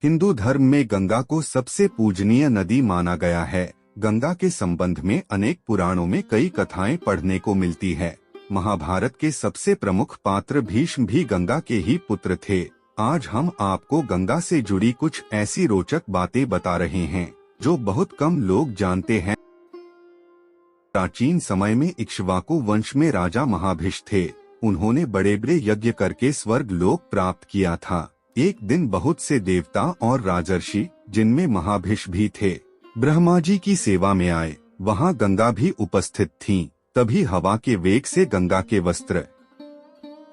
हिंदू धर्म में गंगा को सबसे पूजनीय नदी माना गया है। गंगा के संबंध में अनेक पुराणों में कई कथाएं पढ़ने को मिलती है। महाभारत के सबसे प्रमुख पात्र भीष्म भी गंगा के ही पुत्र थे। आज हम आपको गंगा से जुड़ी कुछ ऐसी रोचक बातें बता रहे हैं जो बहुत कम लोग जानते हैं। प्राचीन समय में इक्ष्वाकु वंश में राजा महाभिष थे। उन्होंने बड़े बड़े यज्ञ करके स्वर्ग लोक प्राप्त किया था। एक दिन बहुत से देवता और राजर्षि, जिनमें महाभिष भी थे, ब्रह्मा जी की सेवा में आए। वहाँ गंगा भी उपस्थित थीं। तभी हवा के वेग से गंगा के वस्त्र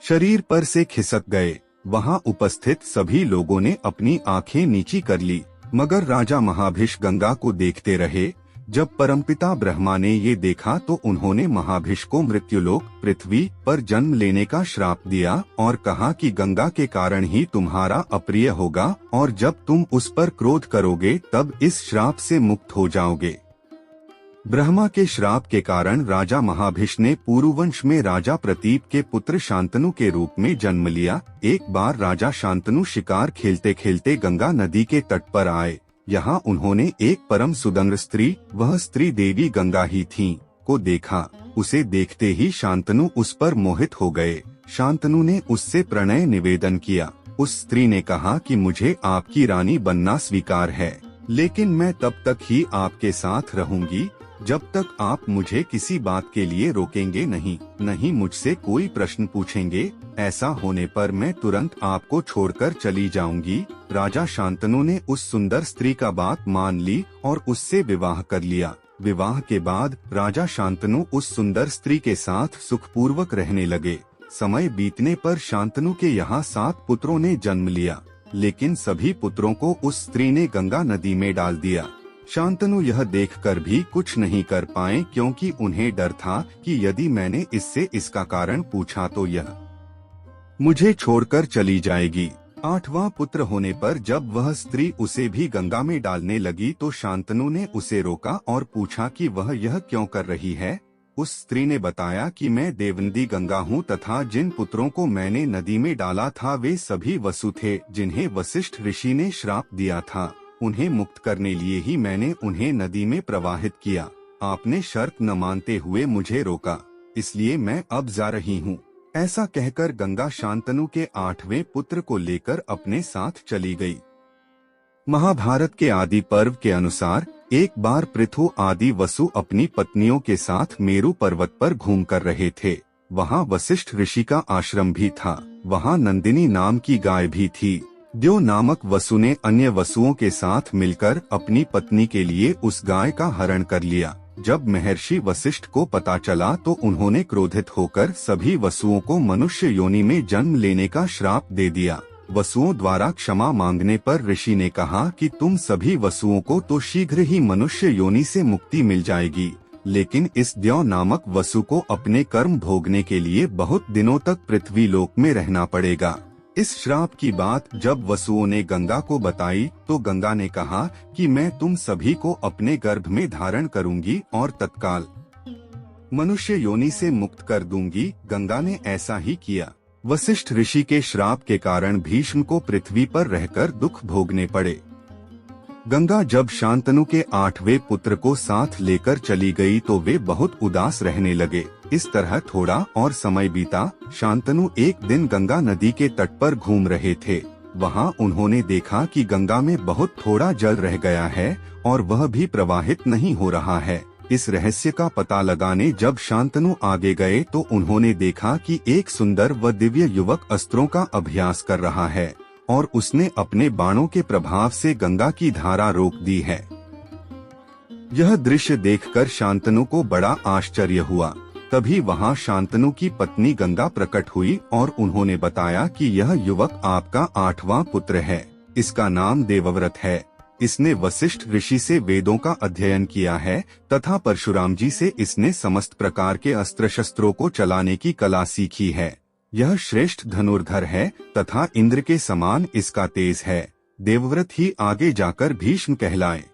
शरीर पर से खिसक गए। वहाँ उपस्थित सभी लोगों ने अपनी आंखें नीची कर ली, मगर राजा महाभिष गंगा को देखते रहे। जब परमपिता ब्रह्मा ने ये देखा तो उन्होंने महाभिष को मृत्युलोक पृथ्वी पर जन्म लेने का श्राप दिया और कहा कि गंगा के कारण ही तुम्हारा अप्रिय होगा और जब तुम उस पर क्रोध करोगे तब इस श्राप से मुक्त हो जाओगे। ब्रह्मा के श्राप के कारण राजा महाभिष ने पुरुवंश में राजा प्रतीप के पुत्र शांतनु के रूप में जन्म लिया। एक बार राजा शांतनु शिकार खेलते खेलते गंगा नदी के तट पर आए। यहाँ उन्होंने एक परम सुंदर स्त्री, वह स्त्री देवी गंगा ही थी, को देखा। उसे देखते ही शांतनु उस पर मोहित हो गए। शांतनु ने उससे प्रणय निवेदन किया। उस स्त्री ने कहा कि मुझे आपकी रानी बनना स्वीकार है, लेकिन मैं तब तक ही आपके साथ रहूंगी जब तक आप मुझे किसी बात के लिए रोकेंगे नहीं मुझसे कोई प्रश्न पूछेंगे। ऐसा होने पर मैं तुरंत आपको छोड़कर चली जाऊंगी। राजा शांतनु ने उस सुंदर स्त्री का बात मान ली और उससे विवाह कर लिया। विवाह के बाद राजा शांतनु उस सुंदर स्त्री के साथ सुखपूर्वक रहने लगे। समय बीतने पर शांतनु के यहाँ 7 पुत्रों ने जन्म लिया, लेकिन सभी पुत्रों को उस स्त्री ने गंगा नदी में डाल दिया। शांतनु यह देखकर भी कुछ नहीं कर पाए, क्योंकि उन्हें डर था कि यदि मैंने इससे इसका कारण पूछा तो यह मुझे छोड़कर चली जाएगी। 8वां पुत्र होने पर जब वह स्त्री उसे भी गंगा में डालने लगी तो शांतनु ने उसे रोका और पूछा कि वह यह क्यों कर रही है। उस स्त्री ने बताया कि मैं देवनदी गंगा हूँ तथा जिन पुत्रों को मैंने नदी में डाला था वे सभी वसु थे, जिन्हें वशिष्ठ ऋषि ने श्राप दिया था। उन्हें मुक्त करने लिए ही मैंने उन्हें नदी में प्रवाहित किया। आपने शर्त न मानते हुए मुझे रोका, इसलिए मैं अब जा रही हूँ। ऐसा कहकर गंगा शांतनु के 8वें पुत्र को लेकर अपने साथ चली गई। महाभारत के आदि पर्व के अनुसार एक बार पृथु आदि वसु अपनी पत्नियों के साथ मेरु पर्वत पर घूम कर रहे थे। वहाँ वशिष्ठ ऋषि का आश्रम भी था। वहाँ नंदिनी नाम की गाय भी थी। द्यो नामक वसु ने अन्य वसुओं के साथ मिलकर अपनी पत्नी के लिए उस गाय का हरण कर लिया। जब महर्षि वशिष्ठ को पता चला तो उन्होंने क्रोधित होकर सभी वसुओं को मनुष्य योनि में जन्म लेने का श्राप दे दिया। वसुओं द्वारा क्षमा मांगने पर ऋषि ने कहा कि तुम सभी वसुओं को तो शीघ्र ही मनुष्य योनि से मुक्ति मिल जाएगी, लेकिन इस द्यो नामक वसु को अपने कर्म भोगने के लिए बहुत दिनों तक पृथ्वी लोक में रहना पड़ेगा। इस श्राप की बात जब वसुओं ने गंगा को बताई तो गंगा ने कहा कि मैं तुम सभी को अपने गर्भ में धारण करूंगी और तत्काल मनुष्य योनि से मुक्त कर दूंगी। गंगा ने ऐसा ही किया। वशिष्ठ ऋषि के श्राप के कारण भीष्म को पृथ्वी पर रहकर दुख भोगने पड़े। गंगा जब शांतनु के 8वें पुत्र को साथ लेकर चली गई तो वे बहुत उदास रहने लगे। इस तरह थोड़ा और समय बीता। शांतनु एक दिन गंगा नदी के तट पर घूम रहे थे। वहाँ उन्होंने देखा कि गंगा में बहुत थोड़ा जल रह गया है और वह भी प्रवाहित नहीं हो रहा है। इस रहस्य का पता लगाने जब शांतनु आगे गए तो उन्होंने देखा कि एक सुंदर व दिव्य युवक अस्त्रों का अभ्यास कर रहा है और उसने अपने बाणों के प्रभाव से गंगा की धारा रोक दी है। यह दृश्य देखकर शांतनु को बड़ा आश्चर्य हुआ। तभी वहाँ शांतनु की पत्नी गंगा प्रकट हुई और उन्होंने बताया कि यह युवक आपका 8वां पुत्र है। इसका नाम देवव्रत है। इसने वशिष्ठ ऋषि से वेदों का अध्ययन किया है तथा परशुराम जी से इसने समस्त प्रकार के अस्त्र शस्त्रों को चलाने की कला सीखी है। यह श्रेष्ठ धनुर्धर है तथा इंद्र के समान इसका तेज है। देवव्रत ही आगे जाकर भीष्म कहलाए।